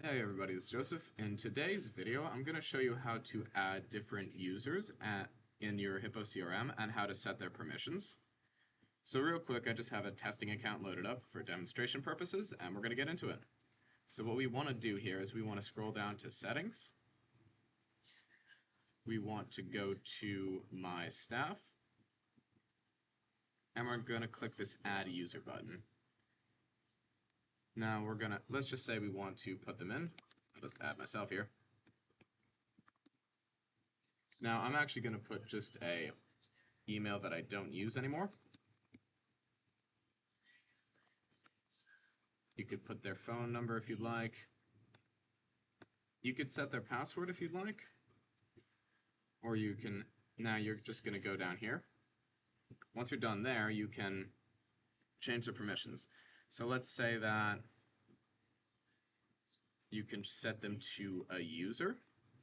Hey everybody, it's Joseph. In today's video, I'm going to show you how to add different users in your HyppoCRM and how to set their permissions. So real quick, I just have a testing account loaded up for demonstration purposes, and we're going to get into it. So what we want to do here is we want to scroll down to Settings. We want to go to My Staff, and we're going to click this Add User button. Now let's just say we want to put them in. I'll just add myself here. Now I'm actually going to put just a email that I don't use anymore. You could put their phone number if you'd like. You could set their password if you'd like. Or you can, now you're just going to go down here. Once you're done there, you can change the permissions. So let's say that you can set them to a user,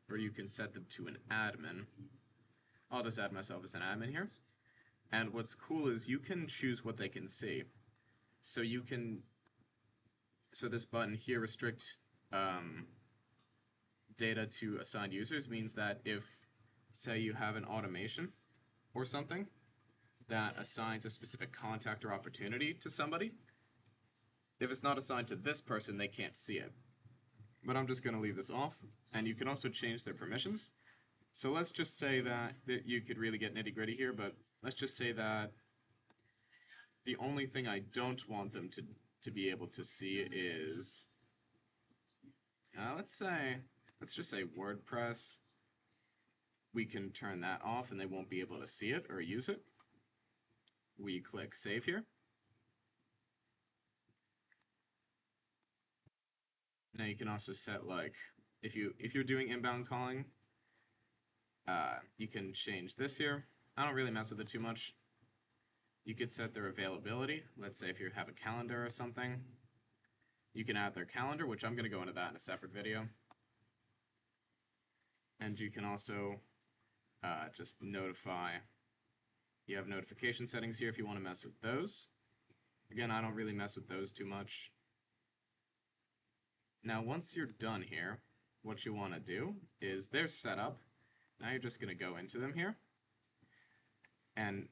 or you can set them to an admin. I'll just add myself as an admin here. And what's cool is you can choose what they can see. So you can, so this button here, restrict data to assigned users, means that if, say, you have an automation or something that assigns a specific contact or opportunity to somebody, if it's not assigned to this person, they can't see it. But I'm just going to leave this off, and you can also change their permissions. So let's just say that you could really get nitty-gritty here, but let's just say that the only thing I don't want them to be able to see is, let's just say WordPress. We can turn that off and they won't be able to see it or use it. We click Save here. Now you can also set, like, if you're doing inbound calling, you can change this here. I don't really mess with it too much. You could set their availability. Let's say if you have a calendar or something, you can add their calendar, which I'm going to go into that in a separate video. And you can also just notify. You have notification settings here if you want to mess with those. Again, I don't really mess with those too much. Now, once you're done here, what you want to do is they're set up. Now you're just going to go into them here. And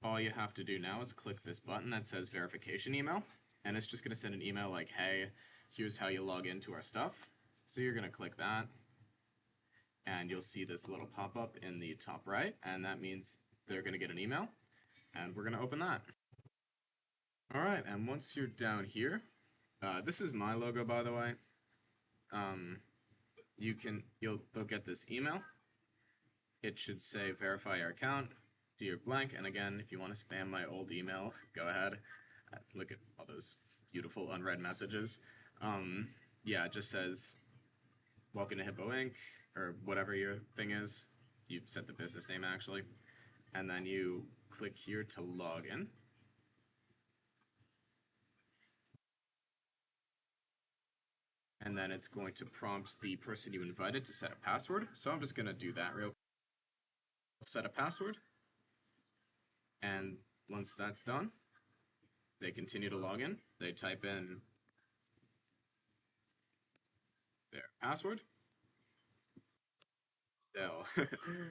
all you have to do now is click this button that says verification email. And it's just going to send an email like, hey, here's how you log into our stuff. So you're going to click that. And you'll see this little pop-up in the top right. And that means they're going to get an email. And we're going to open that. All right, and once you're down here, this is my logo, by the way. They'll get this email. It should say verify your account, dear blank, and again, if you want to spam my old email, go ahead. Look at all those beautiful unread messages. Yeah, it just says welcome to Hippo Inc. or whatever your thing is. You set the business name actually, and then you click here to log in. And then it's going to prompt the person you invited to set a password. So I'm just going to do that real quick. Set a password. And once that's done, they continue to log in. They type in their password.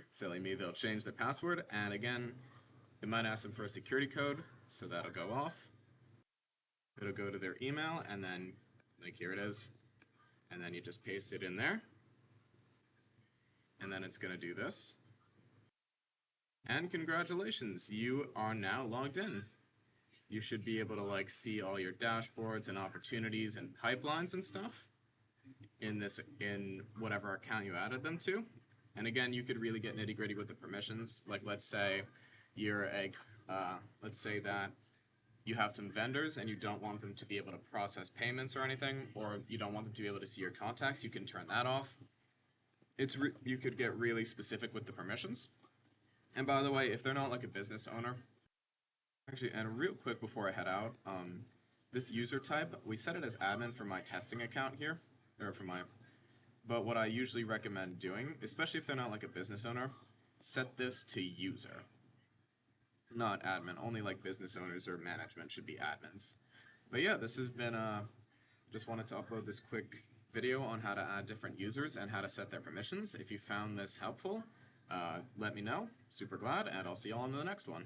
Silly me, they'll change the password. And again, it might ask them for a security code, so that'll go off. It'll go to their email, and then, like, here it is. And then you just paste it in there. And then it's going to do this. And congratulations, you are now logged in. You should be able to, like, see all your dashboards and opportunities and pipelines and stuff in whatever account you added them to. And again, you could really get nitty-gritty with the permissions. Like, let's say let's say that you have some vendors and you don't want them to be able to process payments or anything, or you don't want them to be able to see your contacts, you can turn that off. You could get really specific with the permissions. And by the way, if they're not like a business owner, actually, and real quick before I head out, this user type, we set it as admin for my testing account here, or for my, but what I usually recommend doing, especially if they're not like a business owner, set this to user, not admin. Only like business owners or management should be admins. But yeah, this has been, just wanted to upload this quick video on how to add different users and how to set their permissions. If you found this helpful, let me know. Super glad, and I'll see you all in the next one.